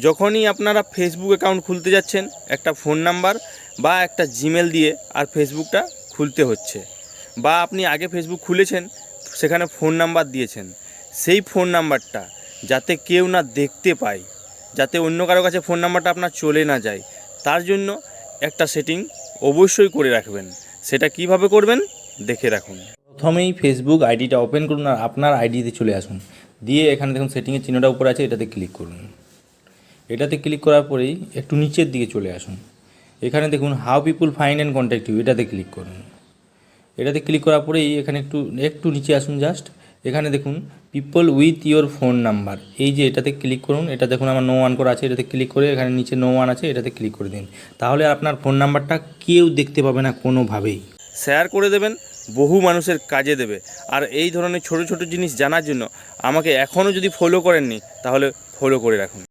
যখনই আপনারা Facebook account খুলতে যাচ্ছেন, একটা ফোন নাম্বার বা একটা জিমেল দিয়ে আর ফেসবুকটা খুলতে হচ্ছে, বা আপনি আগে ফেসবুক খুলেছেন, সেখানে ফোন নাম্বার দিয়েছেন, সেই ফোন নাম্বারটা যাতে কেউ না দেখতে পায়, যাতে অন্য কারো কাছে ফোন নাম্বারটা আপনার চলে না যায়, তার জন্য একটা সেটিং অবশ্যই করে রাখবেন। সেটা কিভাবে করবেন দেখে রাখুন। প্রথমেই ফেসবুক আইডিটা ওপেন করুন আর আপনার আইডিতে চলে আসুন। দিয়ে এখানে দেখুন সেটিংয়ের চিহ্নটা উপরে আছে, এটাতে ক্লিক করুন। এটাতে ক্লিক করার পরেই একটু নিচের দিকে চলে আসুন। এখানে দেখুন how people find and contact you, এটাতে ক্লিক করুন। এটাতে ক্লিক করার পরেই এখানে একটু নিচে আসুন জাস্ট। এখানে দেখুন people with your phone number, এই যে এটাতে ক্লিক করুন। এটা দেখুন আমার নো ওয়ান করা আছে, এটাতে ক্লিক করে এখানে নিচে নো ওয়ান আছে, এটাতে ক্লিক করে দিন। তাহলে আপনার ফোন নাম্বারটা কেউ দেখতে পাবে না কোনোভাবেই। শেয়ার করে দেবেন, বহু মানুষের কাজে দেবে। আর এই ধরনের ছোট ছোট জিনিস জানার জন্য আমাকে এখনও যদি ফলো করেননি, তাহলে ফলো করে রাখুন।